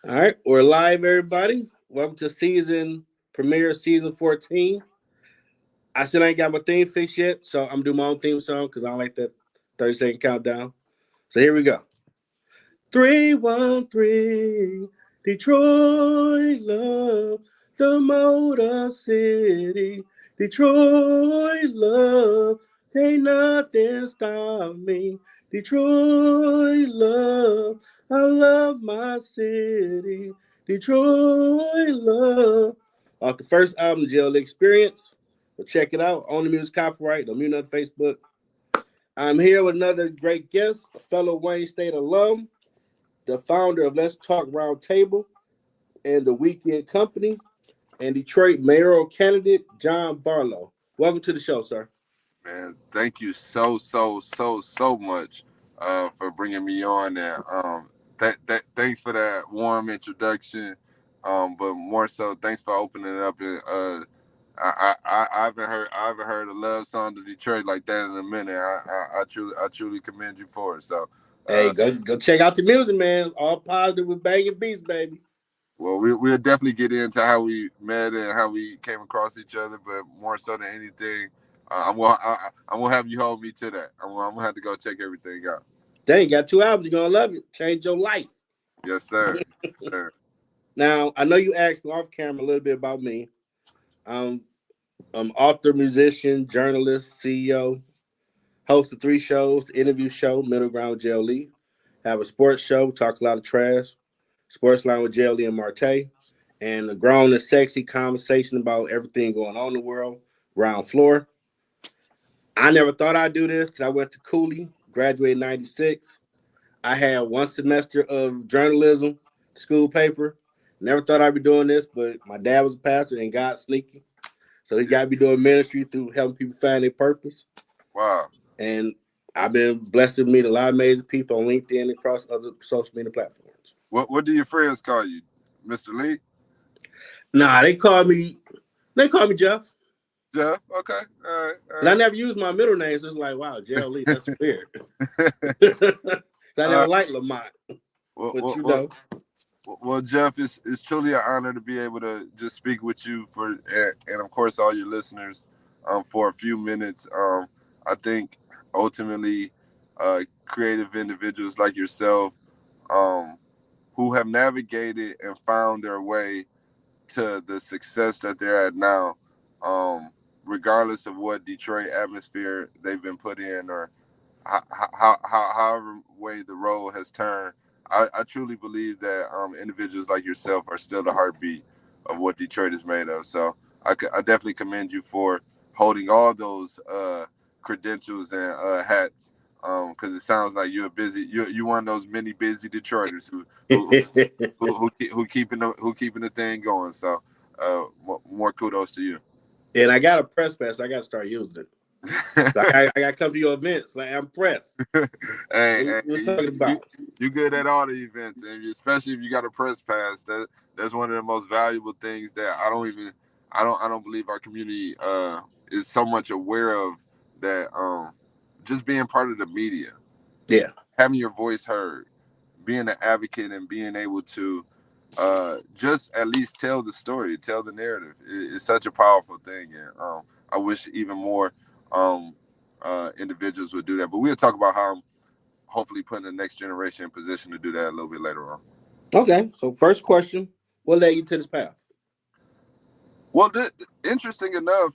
All right, we're live, everybody. Welcome to season premiere, season 14. I still ain't got my theme fixed yet, so I'm doing my own theme song because I don't like that 30-second countdown. So here we go. 313, Detroit love, the Motor City. Detroit love, ain't nothing stop me. Detroit love, I love my city. Detroit love. Off the first album, Jail Experience. So check it out. Only music copyright. Don't mute on Facebook. I'm here with another great guest, a fellow Wayne State alum, the founder of Let's Talk Roundtable and the Weekend Company, and Detroit mayoral candidate John Barlow. Welcome to the show, sir. Man, thank you so much for bringing me on there. Thanks for that warm introduction. But more so, thanks for opening it up. And I haven't heard a love song to Detroit like that in a minute. I truly commend you for it. So, Hey, uh, go check out the music, man. All positive with banging beats, baby. well, we'll definitely get into how we met and how we came across each other. But more so than anything, I'm gonna have you hold me to that. I'm gonna have to go check everything out. Dang, got two albums. You're gonna love it. Change your life. Yes, sir. Yes, sir. Now, I know you asked me off camera a little bit about me. Um, I'm author, musician, journalist, CEO, host of three shows, the interview show, Middle Ground Lee. Have a sports show, talk a lot of trash, sports line with Lee and Marte, and a grown and sexy conversation about everything going on in the world, ground floor. I never thought I'd do this because I went to Cooley, graduated in 96. I had one semester of journalism, school paper. Never thought I'd be doing this, but my dad was a pastor and God sneaky. So he got me doing ministry through helping people find their purpose. Wow. And I've been blessed to meet a lot of amazing people on LinkedIn and across other social media platforms. What do your friends call you, Mr. Lee? Nah, they call me Jeff. Jeff? Okay. All right. All Cause I right. never used my middle name, so it's like, wow, Gerald Lee, that's weird. I never uh, liked Lamont, well, but well, you well, know. well, Jeff, it's truly an honor to be able to just speak with you and of course all your listeners for a few minutes. I think ultimately, creative individuals like yourself, um, who have navigated and found their way to the success that they're at now, um, regardless of what Detroit atmosphere they've been put in or however way the road has turned. I truly believe that individuals like yourself are still the heartbeat of what Detroit is made of. So I definitely commend you for holding all those credentials and hats. Because it sounds like you're busy. You one of those many busy Detroiters who keeping the thing going. So, more kudos to you. And I got a press pass. I got to start using it. So I got to come to your events. Like I'm pressed. Hey, hey, What we're talking about. you good at all the events, and especially if you got a press pass. That's one of the most valuable things that I don't believe our community is so much aware of. That just being part of the media, Yeah. having your voice heard, being an advocate, and being able to just at least tell the story, tell the narrative is such a powerful thing. And I wish even more um, individuals would do that. But we'll talk about how I'm hopefully putting the next generation in position to do that a little bit later on. Okay. So first question: what led you to this path? Well, interesting enough,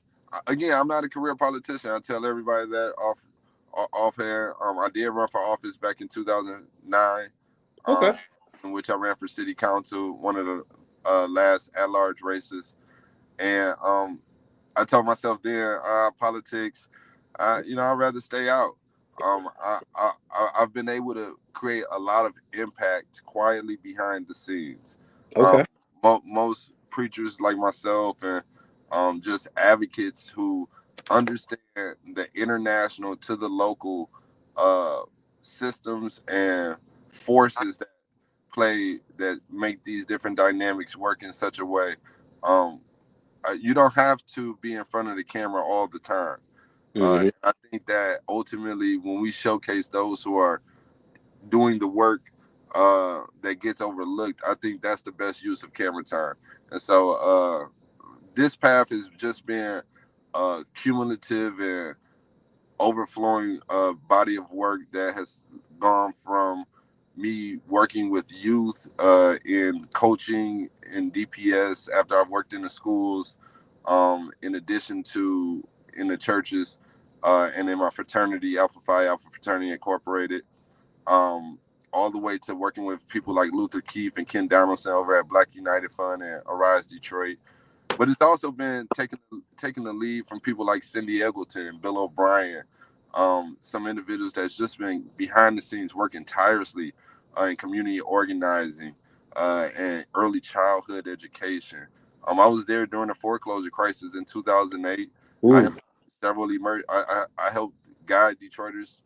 again, I'm not a career politician. I tell everybody that offhand. I did run for office back in 2009, um, Okay. in which I ran for city council, one of the last at-large races. And I told myself then, politics, I'd rather stay out. I've been able to create a lot of impact quietly behind the scenes. Um, Okay. most preachers like myself and just advocates who understand the international to the local uh, systems and forces that make these different dynamics work in such a way. Um, you don't have to be in front of the camera all the time. Mm-hmm. I think that ultimately, when we showcase those who are doing the work that gets overlooked. I think that's the best use of camera time. And so this path has just been cumulative and overflowing body of work that has gone from me working with youth in coaching in DPS after I've worked in the schools, in addition to in the churches, and in my fraternity, Alpha Phi Alpha Fraternity Incorporated, um, all the way to working with people like Luther Keith and Ken Donaldson over at Black United Fund and Arise Detroit. But it's also been taking the lead from people like Cindy Eggleton, Bill O'Brien, some individuals that's just been behind the scenes working tirelessly in community organizing and early childhood education. I was there during the foreclosure crisis in 2008. I Ooh. helped several I helped guide Detroiters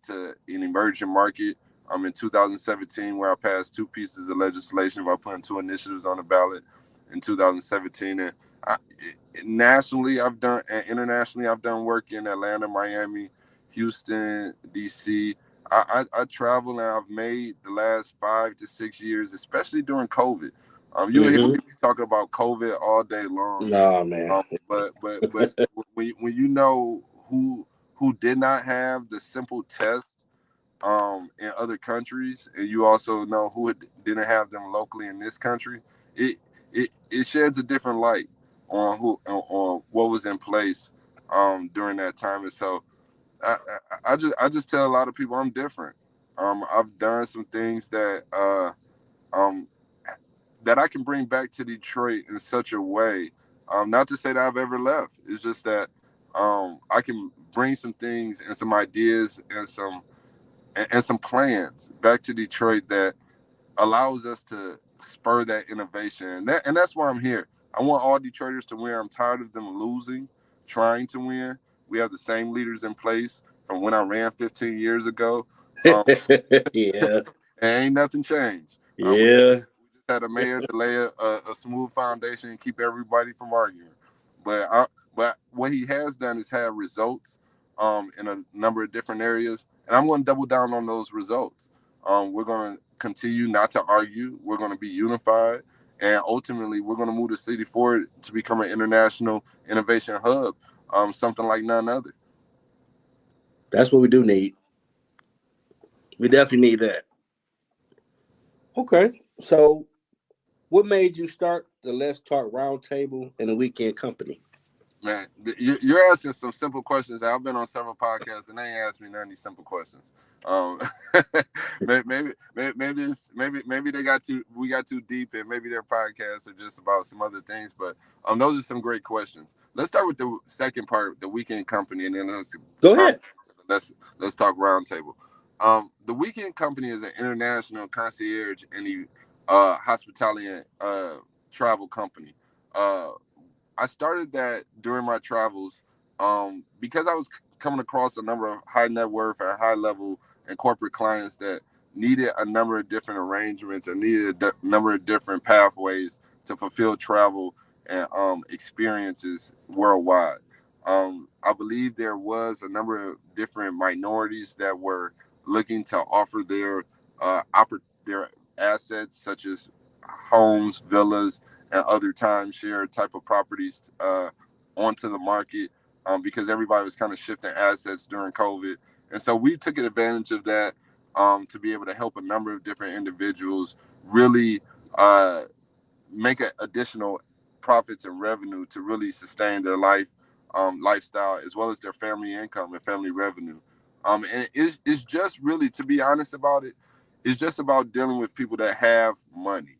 to an emerging market. In 2017, where I passed two pieces of legislation by putting two initiatives on the ballot in 2017. And I, nationally, I've done, and internationally, I've done work in Atlanta, Miami, Houston, DC. I travel, and I've made the last 5 to 6 years, especially during COVID. You'll hear Mm-hmm. me talking about COVID all day long. Nah, man. But when you know who did not have the simple test in other countries, and you also know who didn't have them locally in this country, it it sheds a different light on on what was in place during that time. And so I just tell a lot of people I'm different. I've done some things um that I can bring back to Detroit in such a way. Not to say that I've ever left. It's just that I can bring some things and some ideas and some plans back to Detroit that allows us to spur that innovation. And that's why I'm here. I want all Detroiters to win. I'm tired of them losing, trying to win. We have the same leaders in place from when I ran 15 years ago. Um, Yeah. and ain't nothing changed. Yeah. We just had a mayor to lay a smooth foundation and keep everybody from arguing. But what he has done is have results in a number of different areas, and I'm going to double down on those results. We're going to continue not to argue. We're going to be unified, and ultimately, we're going to move the city forward to become an international innovation hub, something like none other. That's what we do need. We definitely need that. Okay. So, what made you start the Let's Talk Roundtable and the Weekend Company? Man, you're asking some simple questions. I've been on several podcasts and they ain't asked me none of these simple questions. Um, maybe we got too deep, and maybe their podcasts are just about some other things. But those are some great questions. Let's start with the second part, the Weekend Company, and then Go um, ahead. let's talk roundtable. The Weekend Company is an international concierge and the hospitality and travel company. Uh, I started that during my travels because I was coming across a number of high net worth and high level and corporate clients that needed a number of different arrangements and needed a number of different pathways to fulfill travel and experiences worldwide. I believe there was a number of different minorities that were looking to offer their assets, such as homes, villas, and other timeshare type of properties onto the market because everybody was kind of shifting assets during COVID. And so we took advantage of that to be able to help a number of different individuals really make additional profits and revenue to really sustain their lifestyle, as well as their family income and family revenue. And it's just really, to be honest about it, it's just about dealing with people that have money.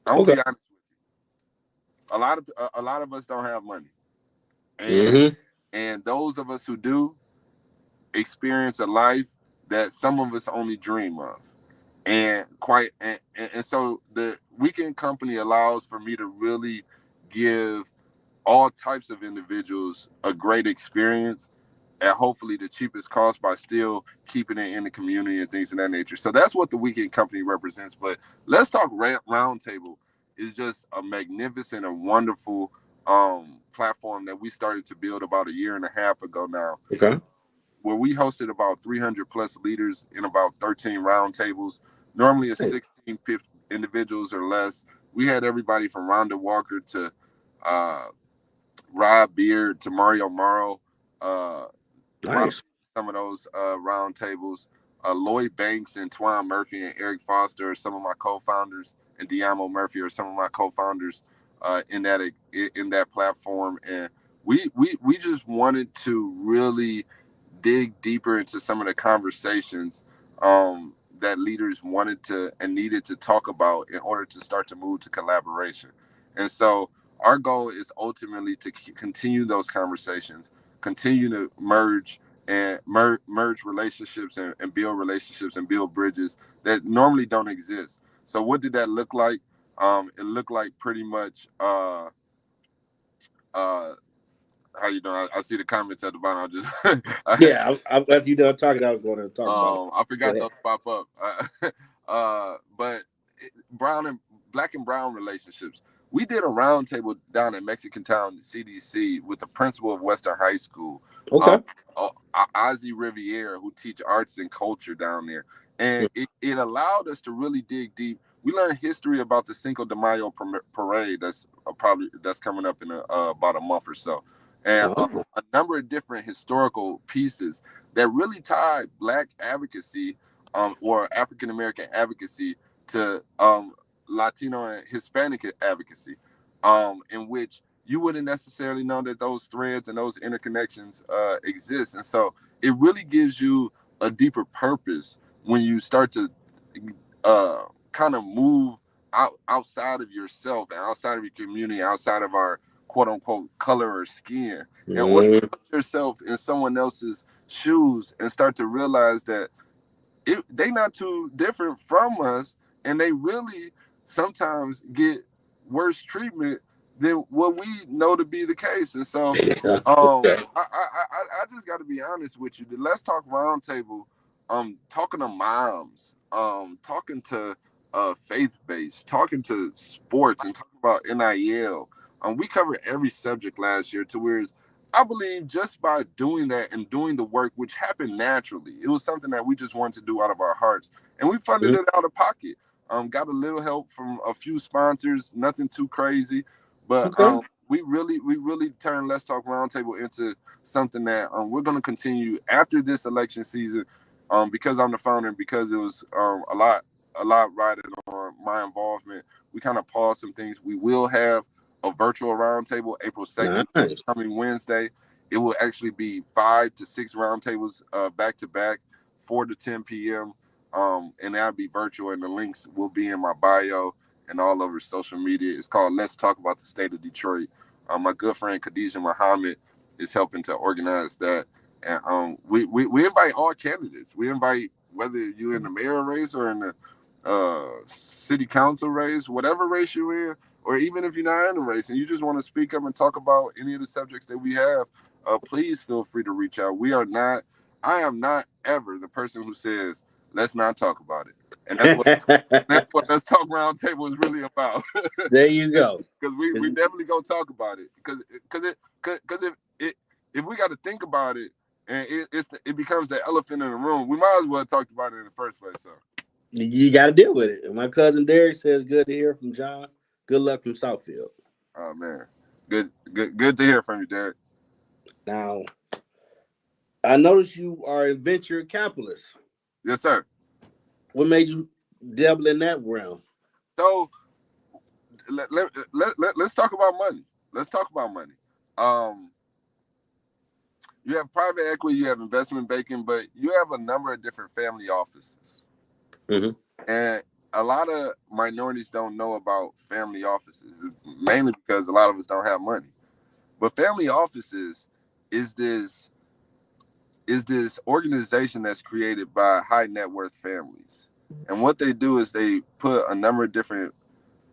I'm gonna Okay. be honest with you. A lot of us don't have money, and Mm-hmm. and those of us who do experience a life that some of us only dream of. And so the Weekend Company allows for me to really give all types of individuals a great experience at hopefully the cheapest cost by still keeping it in the community and things of that nature. So that's what the Weekend Company represents. But let's talk roundtable is just a magnificent and wonderful platform that we started to build about a year and a half ago now, Okay. where we hosted about 300 plus leaders in about 13 roundtables. Normally it's 16 individuals or less. We had everybody from Rhonda Walker to uh, Rob Beard to Mario Morrow. Nice. Some of those round tables. Lloyd Banks and Twan Murphy and Eric Foster are some of my co-founders, and Diamo Murphy are some of my co-founders in that platform. And we just wanted to really dig deeper into some of the conversations that leaders wanted to and needed to talk about in order to start to move to collaboration. And so our goal is ultimately to continue those conversations, continue to merge and merge relationships and build relationships and build bridges that normally don't exist. So what did that look like? It looked like pretty much uh, how you doing? I see the comments at the bottom. Yeah, after you done talking, I was going to talk about it. I forgot those pop up. But black and brown relationships. We did a roundtable down in Mexican Town, CDC, with the principal of Western High School, Okay. Ozzy Riviera, who teach arts and culture down there, and it allowed us to really dig deep. We learned history about the Cinco de Mayo parade that's coming up in about a month or so, and a number of different historical pieces that really tie Black advocacy or African American advocacy to Latino and Hispanic advocacy, in which you wouldn't necessarily know that those threads and those interconnections exist. And so it really gives you a deeper purpose when you start to kind of move outside of yourself and outside of your community, outside of our quote unquote color or skin, in order to put yourself in someone else's shoes and start to realize that they not too different from us, and they really sometimes get worse treatment than what we know to be the case. And so I just got to be honest with you. The Let's Talk Roundtable, talking to moms, talking to faith-based, talking to sports, and talking about NIL. We covered every subject last year to where I believe just by doing that and doing the work, which happened naturally, it was something that we just wanted to do out of our hearts, and we funded it out of pocket. Got a little help from a few sponsors, nothing too crazy, but we really turned Let's Talk Roundtable into something that we're going to continue after this election season, because I'm the founder and because it was a lot riding on my involvement. We kind of paused some things. We will have a virtual roundtable April 2nd, coming Wednesday. It will actually be 5 to 6 roundtables back to back, 4 to 10 p.m. And that'll be virtual, and the links will be in my bio and all over social media. It's called Let's Talk About the State of Detroit. My good friend Khadijah Muhammad is helping to organize that. And we invite all candidates. We invite whether you're in the mayor race or in the city council race, whatever race you're in, or even if you're not in a race and you just want to speak up and talk about any of the subjects that we have, please feel free to reach out. I am not ever the person who says, let's not talk about it. And that's what Let's Talk Roundtable is really about. There you go. Because we definitely go talk about it. Because if we got to think about it, and it becomes the elephant in the room, we might as well have talked about it in the first place. So you got to deal with it. And my cousin Derek says, good to hear from John. Good luck from Southfield. Oh man, good to hear from you, Derek. Now, I noticed you are a venture capitalist. Yes, sir. What made you dabble in that realm? So let's talk about money. Let's talk about money. You have private equity, you have investment banking, but you have a number of different family offices. Mm-hmm. And a lot of minorities don't know about family offices, mainly because a lot of us don't have money. But family offices is this organization that's created by high net worth families. And what they do is they put a number of different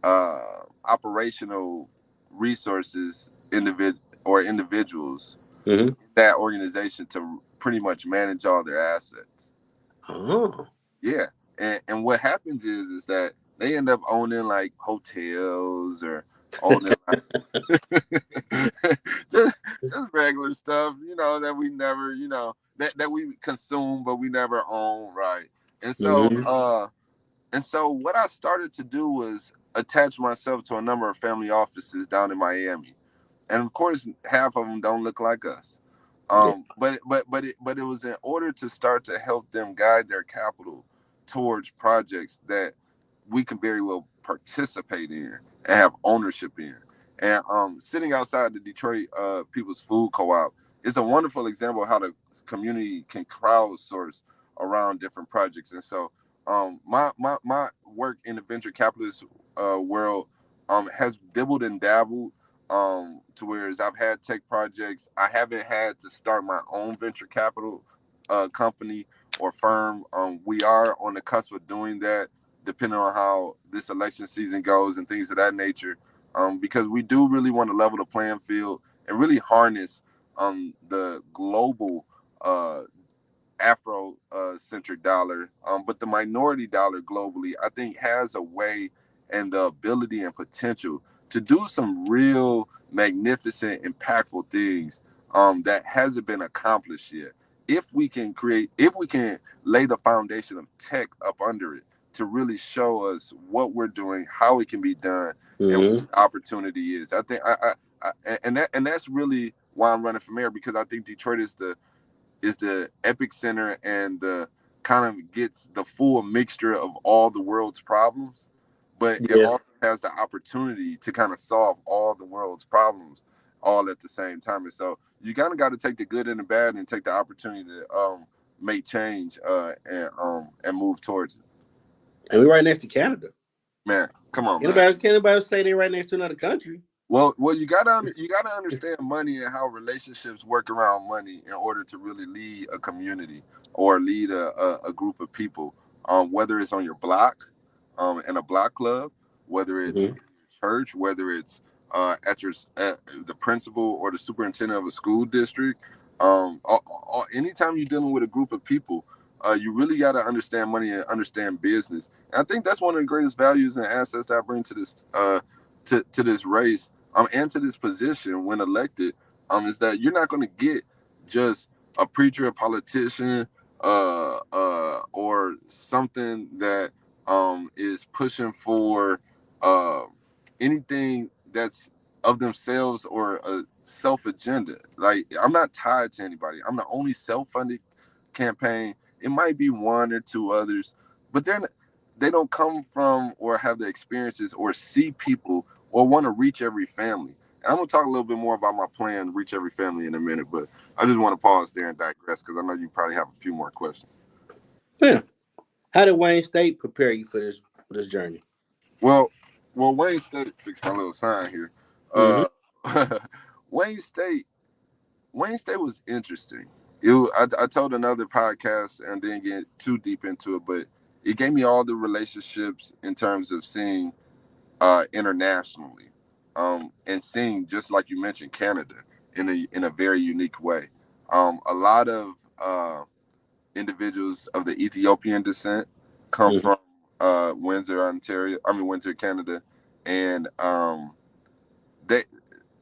operational resources, individuals in that organization to pretty much manage all their assets. Oh. Yeah. And what happens is that they end up owning like hotels or owning like just regular stuff, that we never, that we consume but we never own, right? And so And so what I started to do was attach myself to a number of family offices down in Miami, and of course, half of them don't look like us. Yeah. But it was in order to start to help them guide their capital towards projects that we can very well participate in and have ownership in. And sitting outside the Detroit People's Food Co-op is a wonderful example of how the community can crowdsource around different projects. And so my work in the venture capitalist world has dibbled and dabbled to whereas I've had tech projects. I haven't had to start my own venture capital company or firm. We are on the cusp of doing that, depending on how this election season goes and things of that nature. Because we do really want to level the playing field and really harness the global Afro-centric dollar, but the minority dollar globally, I think, has a way and the ability and potential to do some real magnificent, impactful things that hasn't been accomplished yet. If we can lay the foundation of tech up under it to really show us what we're doing, how it can be done, and what Mm-hmm. the opportunity is. I think and that's really why I'm running for mayor, because I think Detroit is the epic center and the kind of gets the full mixture of all the world's problems, but it Yeah. also has the opportunity to kind of solve all the world's problems all at the same time. And so you kind of got to take the good and the bad and take the opportunity to make change and move towards it. And we're right next to Canada. Man, come on, man. Can anybody say they're right next to another country? Well, you gotta understand money and how relationships work around money in order to really lead a community or lead a group of people. Whether it's on your block, in a block club, whether it's in Mm-hmm. your church, whether it's at the principal or the superintendent of a school district. Anytime you're dealing with a group of people, you really got to understand money and understand business. And I think that's one of the greatest values and assets that I bring to this to this race and to this position when elected, is that you're not going to get just a preacher, a politician, or something that is pushing for uh, anything that's of themselves or a self agenda. Like, I'm not tied to anybody. I'm the only self funded campaign. It might be one or two others, but they don't come from or have the experiences or see people or want to reach every family. And I'm gonna talk a little bit more about my plan to reach every family in a minute, but I just want to pause there and digress because I know you probably have a few more questions. Yeah. How did Wayne State prepare you for this journey? Well, Wayne State, fix my little sign here. Mm-hmm. Uh, Wayne State, Wayne State was interesting. I told another podcast and didn't get too deep into it, but it gave me all the relationships in terms of seeing internationally, and seeing, just like you mentioned, Canada in a very unique way. A lot of individuals of the Ethiopian descent come Mm-hmm. from Windsor, Ontario. I mean Windsor, Canada, and they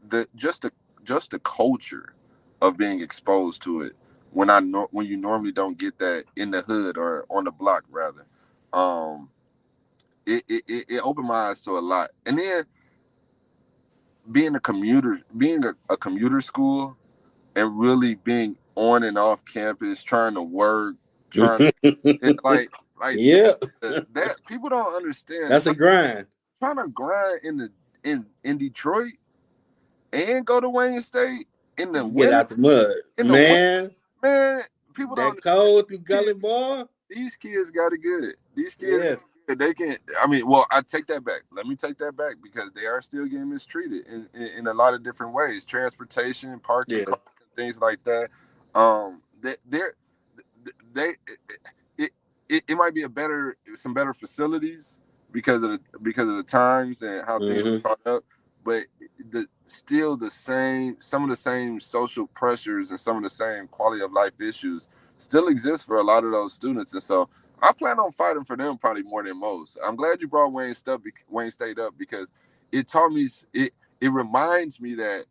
the just the culture of being exposed to it when you normally don't get that in the hood or on the block rather. Um, it opened my eyes to a lot, and then being a commuter school and really being on and off campus, trying to work, trying to it, like Yeah. that people don't understand. That's a grind. Trying to grind in Detroit and go to Wayne State in the Get winter, out the mud. in the winter, Man, man. People don't that understand. cold through Gully Boy. These kids got it good. These kids Yeah. got it good. They can. I mean, well, I take that back. Let me take that back because they are still getting mistreated in a lot of different ways. Transportation, parking Yeah. costs, and things like that. They're they it might be some better facilities because of the times and how things are Mm-hmm. caught up, but still the same, some of the same social pressures and some of the same quality of life issues still exist for a lot of those students. And so I plan on fighting for them probably more than most. I'm glad you brought Wayne State up because it taught me it reminds me that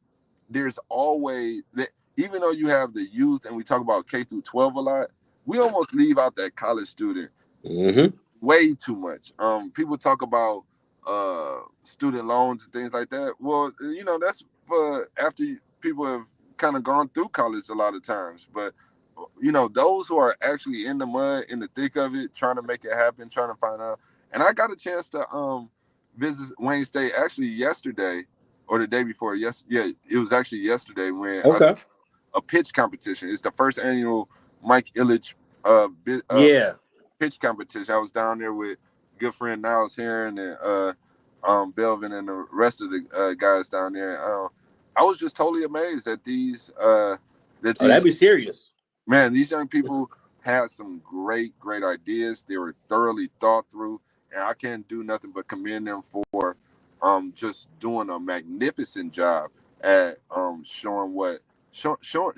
there's always that, even though you have the youth and we talk about K through 12 a lot, we almost leave out that college student Mm-hmm. way too much. People talk about student loans and things like that. Well, that's for after people have kind of gone through college a lot of times. But those who are actually in the mud, in the thick of it, trying to make it happen, trying to find out. And I got a chance to visit Wayne State actually yesterday or the day before. Yes, yeah, it was actually yesterday when I saw Okay. a pitch competition. It's the first annual Mike Ilitch uh, Yeah. pitch competition. I was down there with good friend Niles Heron and Belvin and the rest of the guys down there. I was just totally amazed that Oh, that'd these be serious. man, these young people had some great ideas. They were thoroughly thought through, and I can't do nothing but commend them for just doing a magnificent job at showing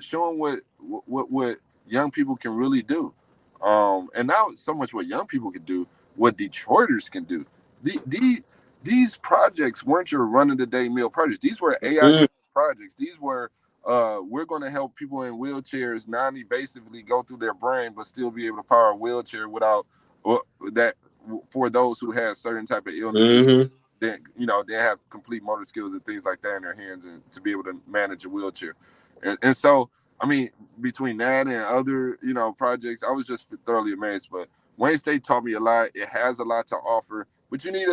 showing what young people can really do. And not so much what young people can do, what Detroiters can do. These projects weren't your run of the day meal projects. These were AI Mm, projects. These were we're going to help people in wheelchairs non-invasively go through their brain, but still be able to power a wheelchair without that. For those who have certain type of illnesses, mm-hmm. then they have complete motor skills and things like that in their hands, and to be able to manage a wheelchair. And so, I mean, between that and other projects, I was just thoroughly amazed. But Wayne State taught me a lot. It has a lot to offer, but you need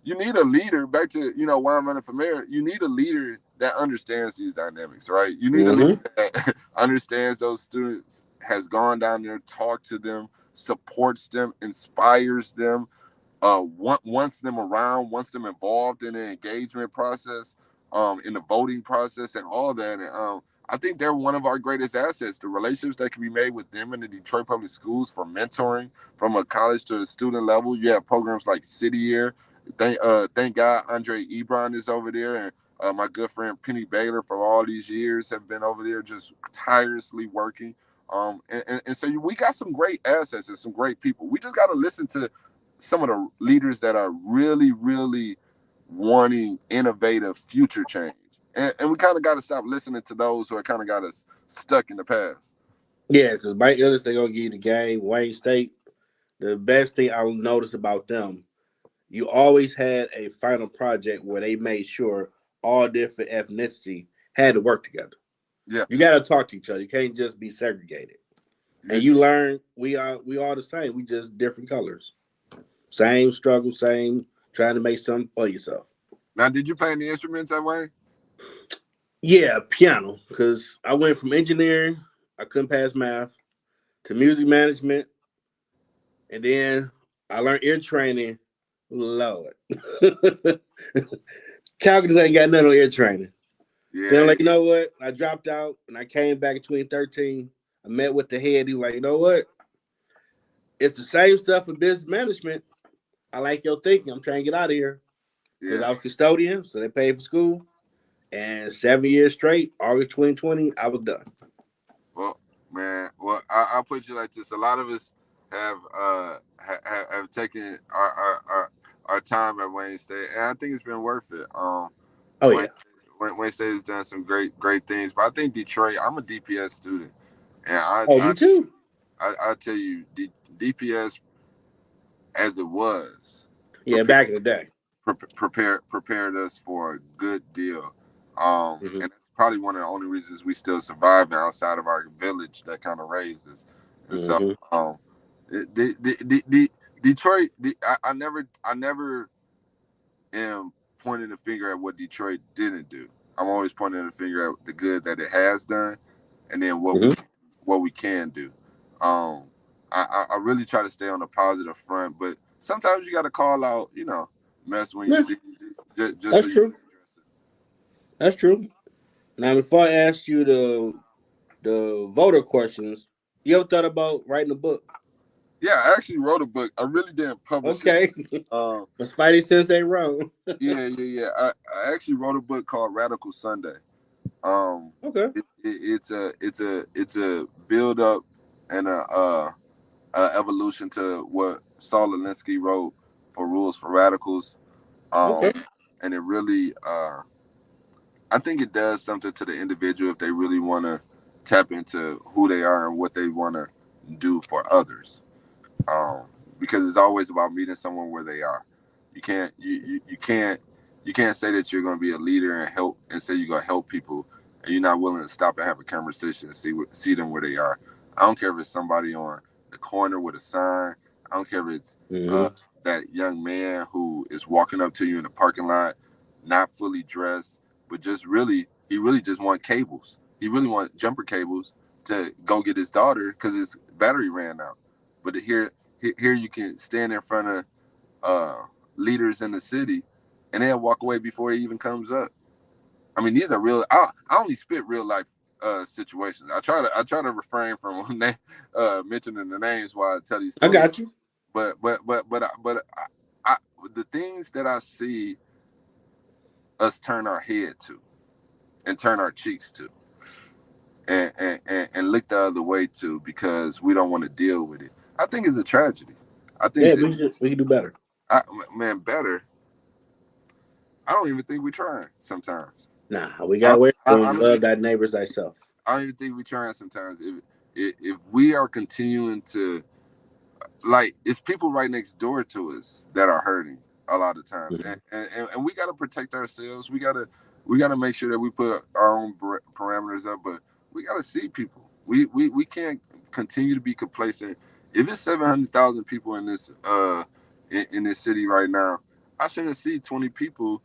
you need a leader. Back to why I'm running for mayor. You need a leader that understands these dynamics, right? You need a leader Mm-hmm. that understands those students, has gone down there, talked to them, supports them, inspires them, wants them around, wants them involved in the engagement process, in the voting process, and all that. And I think they're one of our greatest assets. The relationships that can be made with them in the Detroit Public Schools for mentoring from a college to a student level. You have programs like City Year. Thank God Andre Ebron is over there, and my good friend Penny Baylor for all these years have been over there just tirelessly working. And so we got some great assets and some great people. We just got to listen to some of the leaders that are really wanting innovative future change. And we kind of got to stop listening to those who are kind of got us stuck in the past. Yeah, because Mike Ellis, they're gonna give you the game. Wayne State. The best thing I'll notice about them, you always had a final project where they made sure all different ethnicity had to work together. Yeah. You got to talk to each other. You can't just be segregated. And you learn we all the same. We just different colors. Same struggle, same trying to make something for yourself. Now, did you play any instruments that way? Yeah, piano. Because I went from engineering, I couldn't pass math, to music management, and then I learned ear training. Lord. Calculus ain't got nothing on ear training. Then I'm Yeah, like, you know what? I dropped out and I came back in 2013. I met with the head. He was like, you know what? It's the same stuff in business management. I like your thinking. I'm trying to get out of here because yeah. I was custodian, so they paid for school. And 7 years straight, August 2020, I was done. Well, man. Well, I'll put you like this. A lot of us have have taken our time at Wayne State, and I think it's been worth it. Oh Wayne yeah. Wayne State has done some great things, but I think Detroit. I'm a DPS student, and Oh, me too. I tell you, DPS as it was Yeah, prepared back in the day. prepared us for a good deal. Mm-hmm. And that's probably one of the only reasons we still survived outside of our village that kind of raised us. And so, Mm-hmm. Detroit, I never am pointing the finger at what Detroit didn't do. I'm always pointing the finger at the good that it has done, and then Mm-hmm. what we can do. Um, I really try to stay on the positive front, but sometimes you got to call out, mess when you Yeah, see it, just so that's you can true. address it. That's true. Now, before I ask you the voter questions, you ever thought about writing a book? Yeah, I actually wrote a book. I really didn't publish it. Okay. Um, My spidey sense ain't wrong. yeah. I actually wrote a book called Radical Sunday. Um, Okay. it's a build up and a evolution to what Saul Alinsky wrote for Rules for Radicals. Okay. And it really, I think it does something to the individual if they really want to tap into who they are and what they want to do for others. Um, because it's always about meeting someone where they are. You can't say that you're going to be a leader and help and say you're going to help people and you're not willing to stop and have a conversation and see them where they are. I don't care if it's somebody on the corner with a sign. I don't care if it's that young man who is walking up to you in the parking lot, not fully dressed, but he really just want cables. He really want jumper cables to go get his daughter because his battery ran out. But here you can stand in front of leaders in the city, and they'll walk away before it even comes up. I mean, these are real. I only spit real life situations. I try to refrain from mentioning the names while I tell these I stories. got you. But the things that I see us turn our head to and turn our cheeks to and look the other way to because we don't want to deal with it. I think it's a tragedy. I think Yeah, we can do better. man, better. I don't even think we're trying sometimes. Nah, we I, got away I, I from don't love even thy neighbors thyself. I don't even think we're trying sometimes. If we are continuing to like, it's people right next door to us that are hurting a lot of times, and we got to protect ourselves. We gotta make sure that we put our own parameters up, but we got to see people. We can't continue to be complacent. If it's 700,000 people in this in this city right now, I shouldn't see 20 people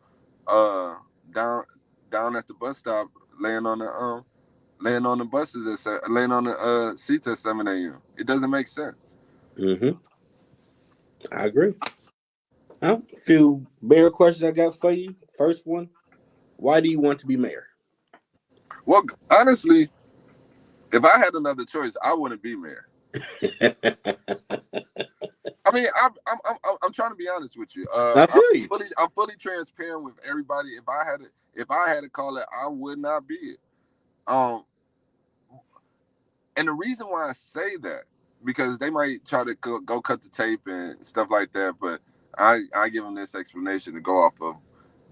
uh down at the bus stop laying on the buses laying on the seats at 7 a.m. It doesn't make sense. I agree. A few bigger questions I got for you. First one: why do you want to be mayor? Well, honestly, if I had another choice, I wouldn't be mayor. I mean, I'm trying to be honest with you. I feel you. I'm fully transparent with everybody. If I had to call it, I would not be it. Um, and the reason why I say that because they might try to go cut the tape and stuff like that, but I give them this explanation to go off of.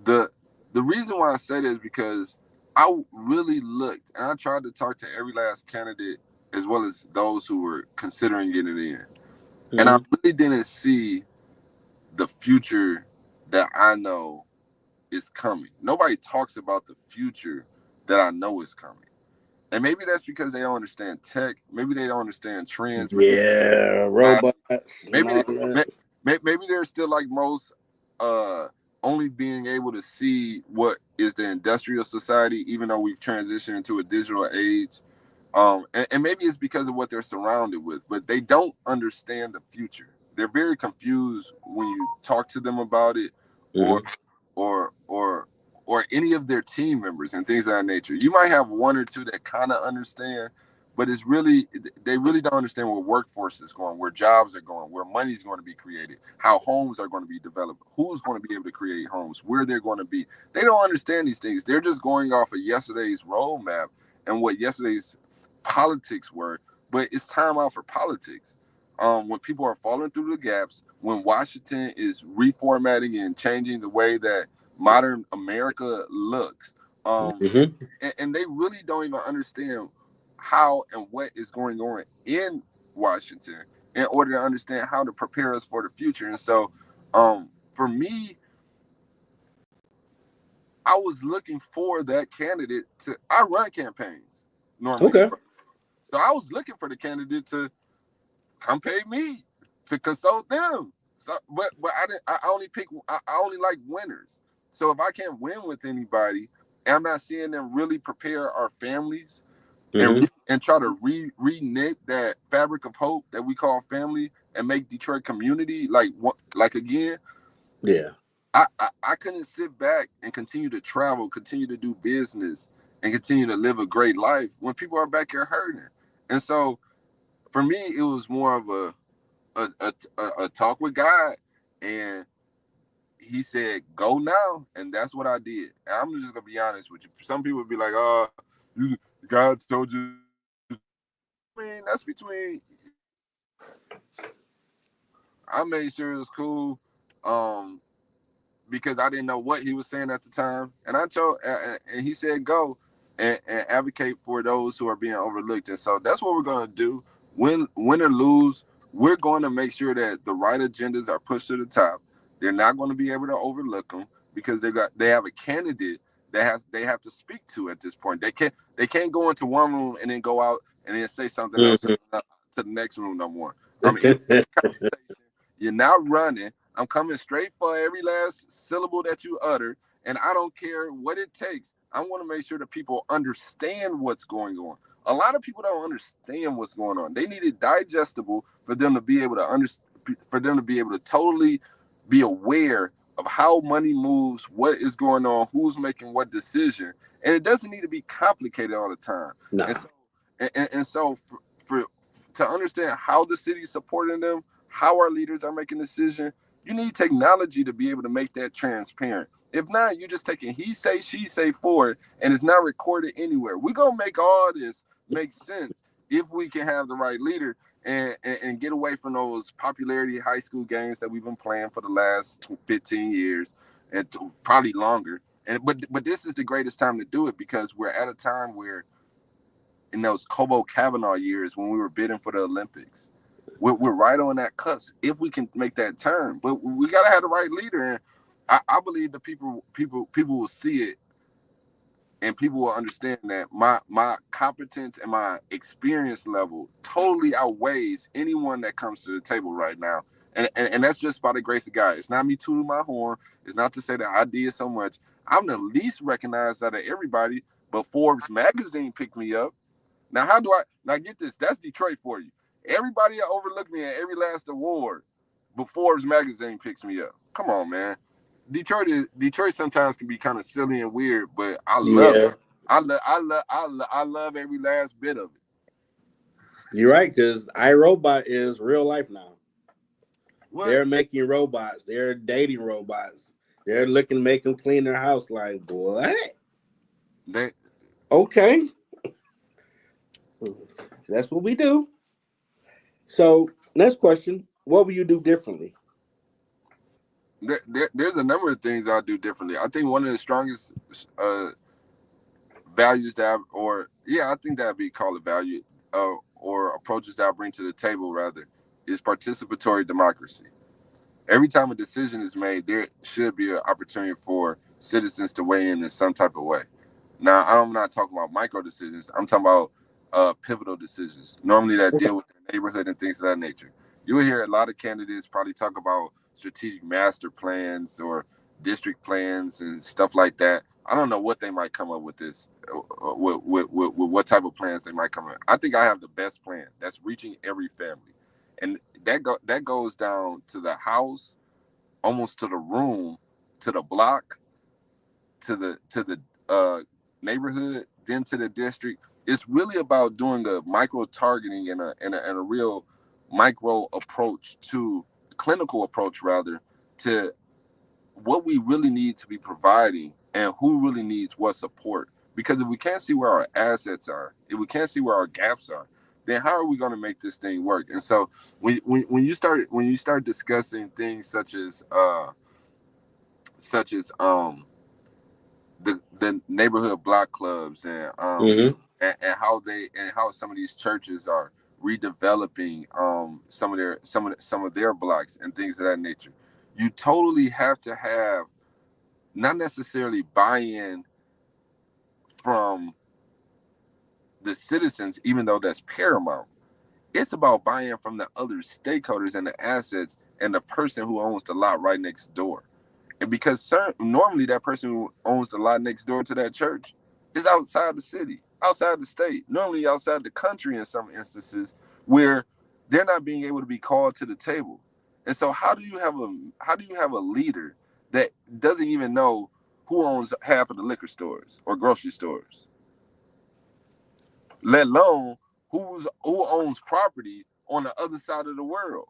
The reason why I say that is because I really looked and I tried to talk to every last candidate as well as those who were considering getting in. And I really didn't see the future that I know is coming. Nobody talks about the future that I know is coming. And maybe that's because they don't understand tech. Maybe they don't understand trends. Yeah, robots and Maybe all that. maybe they're still like most, only being able to see what is the industrial society, even though we've transitioned into a digital age. And maybe it's because of what they're surrounded with, but they don't understand the future. They're very confused when you talk to them about it, or or or or any of their team members and things of that nature. You might have one or two that kind of understand, but they really don't understand where workforce is going, where jobs are going, where money's going to be created, how homes are going to be developed, who's going to be able to create homes, where they're going to be. They don't understand these things. They're just going off of yesterday's roadmap and what yesterday's politics were, but it's time out for politics. When people are falling through the gaps, when Washington is reformatting and changing the way that modern America looks, and they really don't even understand how and what is going on in Washington in order to understand how to prepare us for the future. And so, for me, I was looking for that candidate to. I run campaigns normally, Okay. so I was looking for the candidate to come pay me to consult them. So, but I didn't. I only pick. I only like winners. So if I can't win with anybody, and I'm not seeing them really prepare our families and try to re-knit that fabric of hope that we call family and make Detroit community like again. Yeah. I couldn't sit back and continue to travel, continue to do business, and continue to live a great life when people are back here hurting. And so for me, it was more of a talk with God, and He said, "Go now," and that's what I did. And I'm just gonna be honest with you. Some people would be like, "Oh, God told you." I mean, that's between. I made sure it was cool, because I didn't know what He was saying at the time, and I told, and He said, "Go and advocate for those who are being overlooked." And so that's what we're gonna do. Win or lose, We're going to make sure that the right agendas are pushed to the top. They're not going to be able to overlook them because they have a candidate that they have to speak to at this point. They can't go into one room and then go out and then say something else to the next room no more. I'm in this conversation. You're not running. I'm coming straight for every last syllable that you utter, and I don't care what it takes. I want to make sure that people understand what's going on. A lot of people don't understand what's going on. They need it digestible for them to be able to for them to be able to totally be aware of how money moves, what is going on, who's making what decision, and it doesn't need to be complicated all the time. Nah. And so for to understand how the city's supporting them, how our leaders are making decisions, you need technology to be able to make that transparent. If not, you're just taking he say, she say for it, and it's not recorded anywhere. We're going to make all this make sense if we can have the right leader and get away from those popularity high school games that we've been playing for the last 15 years and probably longer. But this is the greatest time to do it because we're at a time where in those Kobo Kavanaugh years when we were bidding for the Olympics, we're right on that cusp if we can make that turn. But we got to have the right leader, and I believe the people will see it, and people will understand that my competence and my experience level totally outweighs anyone that comes to the table right now. And that's just by the grace of God. It's not me tooting my horn. It's not to say that I did so much. I'm the least recognized out of everybody, but Forbes magazine picked me up. Now get this? That's Detroit for you. Everybody overlooked me at every last award, but Forbes magazine picks me up. Come on, man. Detroit sometimes can be kind of silly and weird, but I love it. I love every last bit of it. You're right, because iRobot is real life now. What? They're making robots. They're dating robots. They're looking to make them clean their house. Like, what? Okay. That's what we do. So, next question. What will you do differently? There's a number of things I'll do differently. I think one of the strongest values I think that'd be called a value or approaches that I bring to the table rather is participatory democracy. Every time a decision is made, there should be an opportunity for citizens to weigh in some type of way. Now, I'm not talking about micro decisions. I'm talking about pivotal decisions, normally that deal with the neighborhood and things of that nature. You'll hear a lot of candidates probably talk about strategic master plans or district plans and stuff like that. I don't know what they might come up with with what type of plans they might come up. I think I have the best plan. That's reaching every family, and that goes down to the house, almost to the room, to the block, to the neighborhood, then to the district. It's really about doing a micro targeting and a real micro approach to clinical approach rather to what we really need to be providing and who really needs what support. Because if we can't see where our assets are, if we can't see where our gaps are, then how are we going to make this thing work? And so when you start discussing things such as the neighborhood block clubs and how some of these churches are redeveloping some of their blocks and things of that nature. You totally have to have not necessarily buy-in from the citizens, even though that's paramount. It's about buy-in from the other stakeholders and the assets and the person who owns the lot right next door. And because normally that person who owns the lot next door to that church is outside the city, outside the state, normally outside the country in some instances where they're not being able to be called to the table. And so how do you have a leader that doesn't even know who owns half of the liquor stores or grocery stores, let alone who owns property on the other side of the world?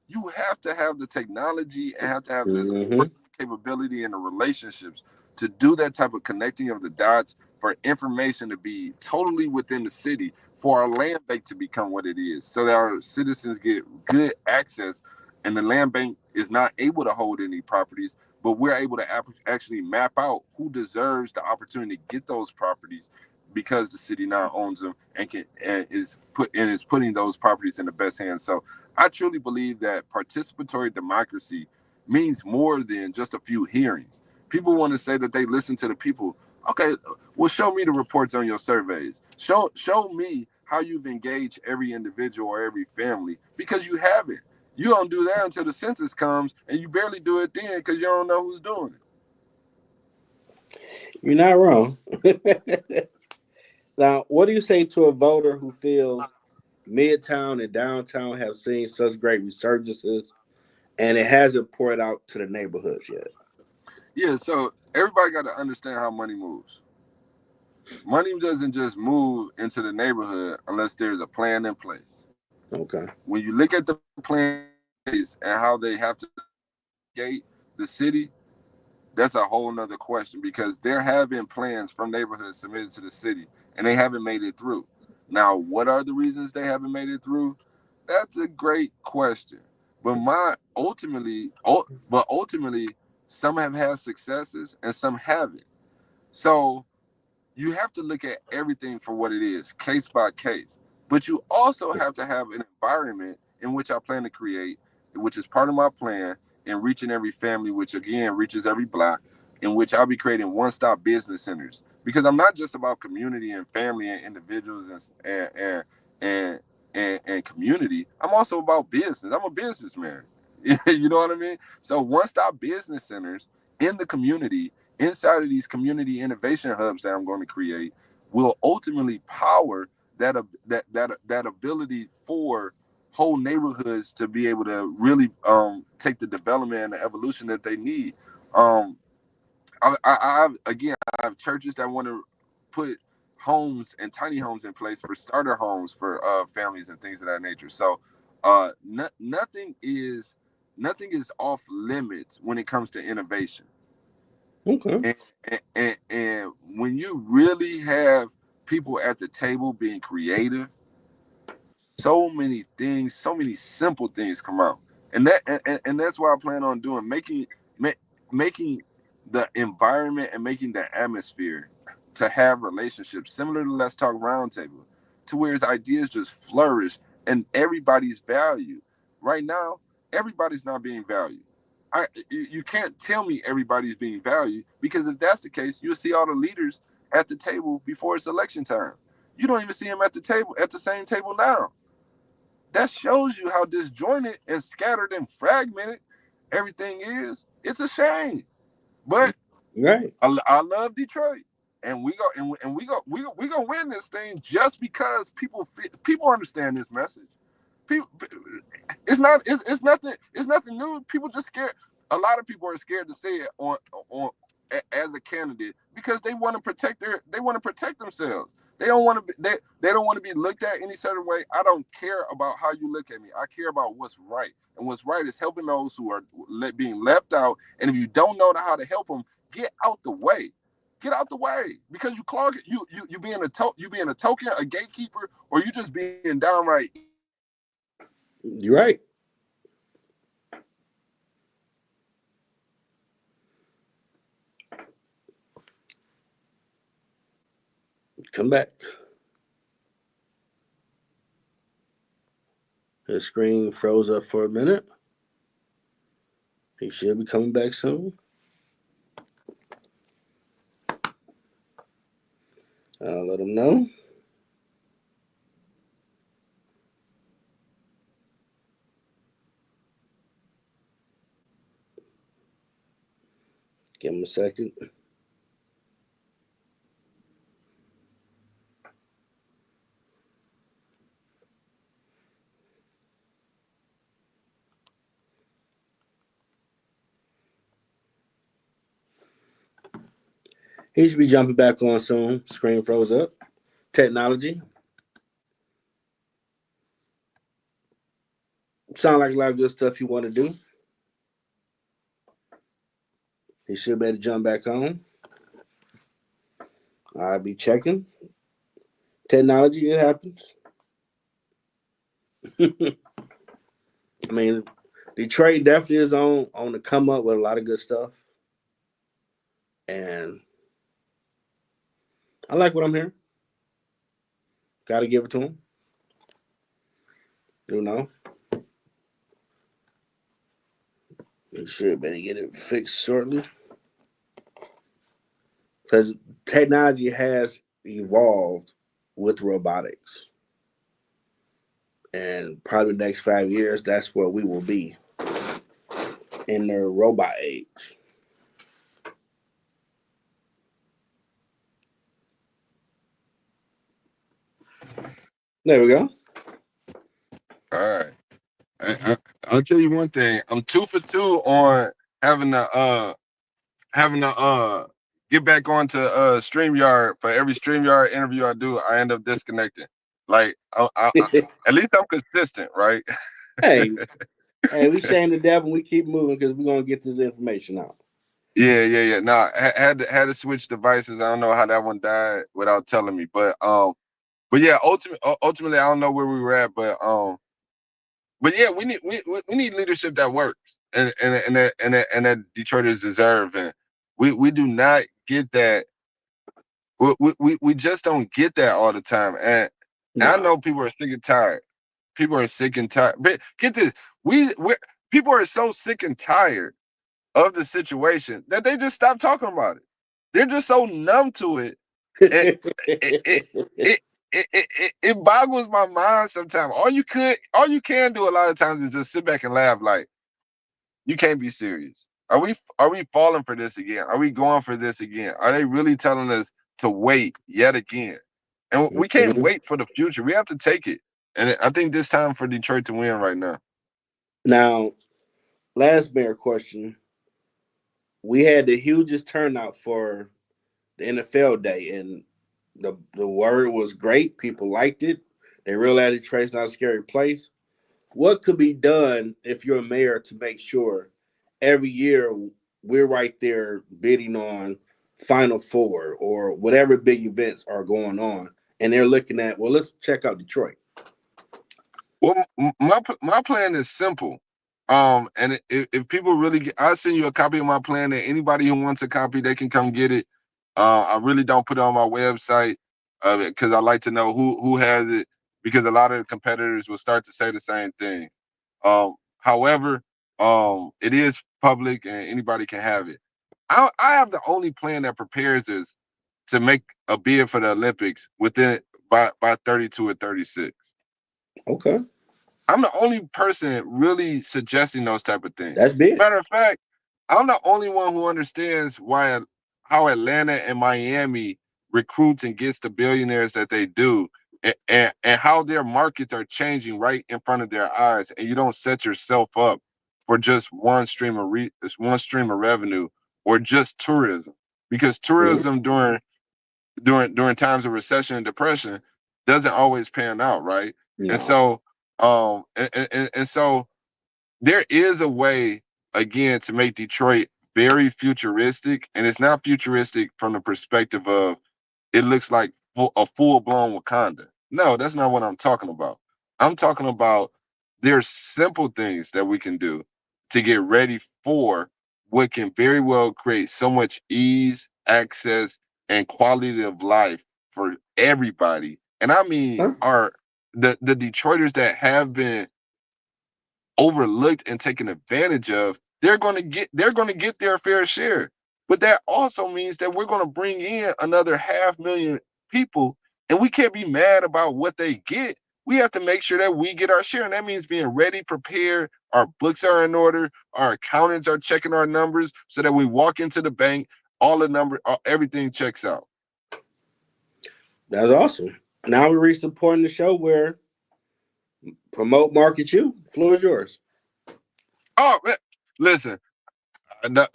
You have to have the technology and have to have the capability and the relationships to do that type of connecting of the dots for information to be totally within the city, for our land bank to become what it is, so that our citizens get good access and the land bank is not able to hold any properties, but we're able to actually map out who deserves the opportunity to get those properties because the city now owns them and is putting those properties in the best hands. So I truly believe that participatory democracy means more than just a few hearings. People want to say that they listen to the people. Okay, well, show me the reports on your surveys. Show me how you've engaged every individual or every family, because you haven't. You don't do that until the census comes, and you barely do it then because you don't know who's doing it. You're not wrong. Now, what do you say to a voter who feels Midtown and downtown have seen such great resurgences and it hasn't poured out to the neighborhoods yet? Yeah, so everybody got to understand how money moves. Money doesn't just move into the neighborhood unless there's a plan in place. Okay. When you look at the plan and how they have to gate the city, that's a whole nother question, because there have been plans from neighborhoods submitted to the city and they haven't made it through. Now, what are the reasons they haven't made it through? That's a great question. But ultimately, some have had successes and some haven't. So you have to look at everything for what it is, case by case. But you also have to have an environment in which I plan to create, which is part of my plan, in reaching every family, which again reaches every block, in which I'll be creating one-stop business centers. Because I'm not just about community and family and individuals and and community. I'm also about business. I'm a businessman. You know what I mean? So one-stop business centers in the community, inside of these community innovation hubs that I'm going to create, will ultimately power that ability for whole neighborhoods to be able to really take the development and the evolution that they need. Um, I have churches that want to put homes and tiny homes in place for starter homes for families and things of that nature. So nothing is off limits when it comes to innovation. Okay. And when you really have people at the table being creative, so many things, so many simple things come out, and that's what I plan on doing, making the environment and making the atmosphere to have relationships similar to Let's Talk Roundtable, to where his ideas just flourish and everybody's valued. Right now, everybody's not being valued. You can't tell me everybody's being valued, because if that's the case, you'll see all the leaders at the table before it's election time. You don't even see them at the same table now. That shows you how disjointed and scattered and fragmented everything is. It's a shame, but Right. I love Detroit, and we gonna win this thing just because people understand this message. People, it's nothing new. People just scared. A lot of people are scared to say it on as a candidate, because they want to protect themselves. They don't want to they don't want to be looked at any certain way. I don't care about how you look at me. I care about what's right, and what's right is helping those who are being left out. And if you don't know how to help them, get out the way. Get out the way, because you clog it. You being a token, a gatekeeper, or you just being downright. You're right. Come back. The screen froze up for a minute. He should be coming back soon. I'll let him know. Give him a second. He should be jumping back on soon. Screen froze up. Technology. Sound like a lot of good stuff you want to do. He should be able to jump back on. I'll be checking. Technology, it happens. I mean, Detroit definitely is on the come up with a lot of good stuff. And I like what I'm hearing. Got to give it to him. You know. We should better get it fixed shortly. Because technology has evolved with robotics. And probably the next 5 years, that's where we will be in the robot age. There we go. All right. I'll tell you one thing. I'm 2 for 2 on having to having to get back onto StreamYard. For every StreamYard interview I do, I end up disconnecting. Like at least I'm consistent, right? Hey, hey, we shame the devil. We keep moving because we're gonna get this information out. Yeah. No, had to switch devices. I don't know how that one died without telling me, but yeah, ultimately, I don't know where we were at, but yeah, we need leadership that works, and that Detroiters deserve, and we do not get that. We just don't get that all the time, and I No. know people are sick and tired. People are sick and tired. But get this, we people are so sick and tired of the situation that they just stop talking about it. They're just so numb to it. It it it it it boggles my mind sometimes. All you can do a lot of times is just sit back and laugh. Like, you can't be serious. Are we falling for this again? Are we going for this again? Are they really telling us to wait yet again? And we can't Mhm. wait for the future. We have to take it. And I think this time for Detroit to win right now. Now, last mayor question. We had the hugest turnout for the NFL day, and the word was great. People liked it. They realized Detroit's not a scary place. What could be done if you're a mayor to make sure every year we're right there bidding on Final Four or whatever big events are going on, and they're looking at, well, let's check out Detroit. Well, my plan is simple. And if people really I'll send you a copy of my plan. And anybody who wants a copy, they can come get it. I really don't put it on my website because I like to know who has it, because a lot of the competitors will start to say the same thing. However, it is public and anybody can have it. I have the only plan that prepares us to make a bid for the Olympics within by 32 or 36. Okay, I'm the only person really suggesting those type of things. that's big. Matter of fact, I'm the only one who understands how Atlanta and Miami recruits and gets the billionaires that they do, and how their markets are changing right in front of their eyes, and you don't set yourself up for just one stream of revenue, or just tourism, because Mhm. tourism during times of recession and depression doesn't always pan out, right? And No. so and so there is a way, again, to make Detroit very futuristic, and it's not futuristic from the perspective of it looks like a full blown Wakanda. No, that's not what I'm talking about. I'm talking about there's simple things that we can do to get ready for what can very well create so much ease, access, and quality of life for everybody. And I mean, Huh? the Detroiters that have been overlooked and taken advantage of, they're going to get their fair share. But that also means that we're going to bring in another 500,000 people, and we can't be mad about what they get. We have to make sure that we get our share, and that means being ready, prepared. Our books are in order. Our accountants are checking our numbers so that we walk into the bank, all the number, everything checks out. That's awesome. Now we reached the point in the show where promote, market you. The floor is yours. Oh, man, listen, no,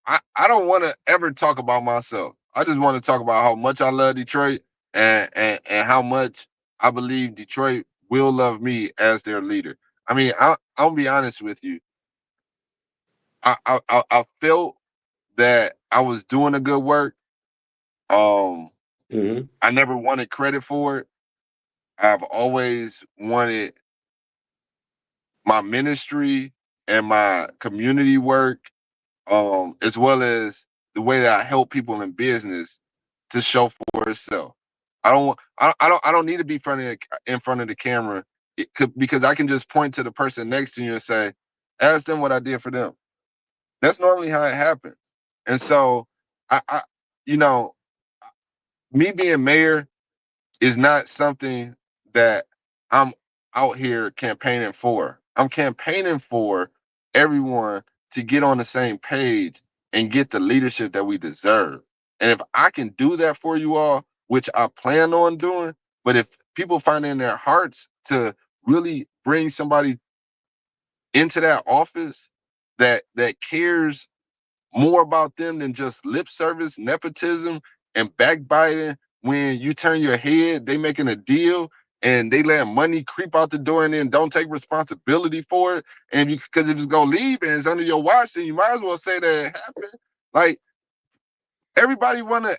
I don't want to ever talk about myself. I just want to talk about how much I love Detroit, and how much I believe Detroit will love me as their leader. I mean, I'll be honest with you. I felt that I was doing a good work. Um, Mm-hmm. I never wanted credit for it. I've always wanted my ministry and my community work, as well as the way that I help people in business, to show for itself. I don't need to be in front of the camera, because I can just point to the person next to you and say, ask them what I did for them. That's normally how it happens. And so I you know, me being mayor is not something that I'm out here campaigning for. I'm campaigning for everyone to get on the same page and get the leadership that we deserve. And if I can do that for you all, which I plan on doing, but if people find in their hearts to really bring somebody into that office that cares more about them than just lip service, nepotism, and backbiting. When you turn your head, they making a deal and they let money creep out the door and then don't take responsibility for it. And because if it's gonna leave and it's under your watch, then you might as well say that it happened. Like everybody wanna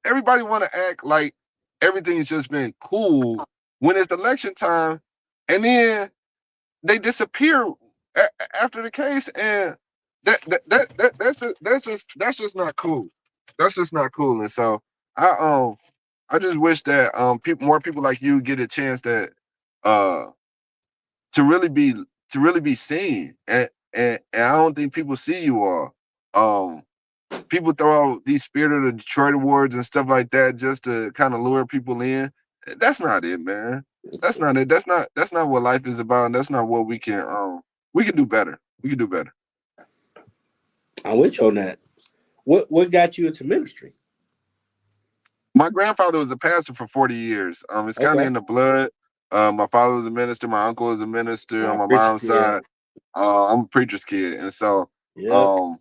everybody wanna act like everything's just been cool when it's election time, and then they disappear after the case, and that's just not cool. That's just not cool. And so I just wish that more people like you get a chance that uh to really be seen, and I don't think people see you all. Um, People throw out these Spirit of the Detroit awards and stuff like that just to kind of lure people in. That's not it, man. That's not it. That's not what life is about. And that's not what we can do better. We can do better. I'm with you on that. What got you into ministry? My grandfather was a pastor for 40 years. It's kind of Okay. in the blood. My father was a minister. My uncle was a minister on my Preacher mom's kid. side. I'm a preacher's kid, and so Yep. um,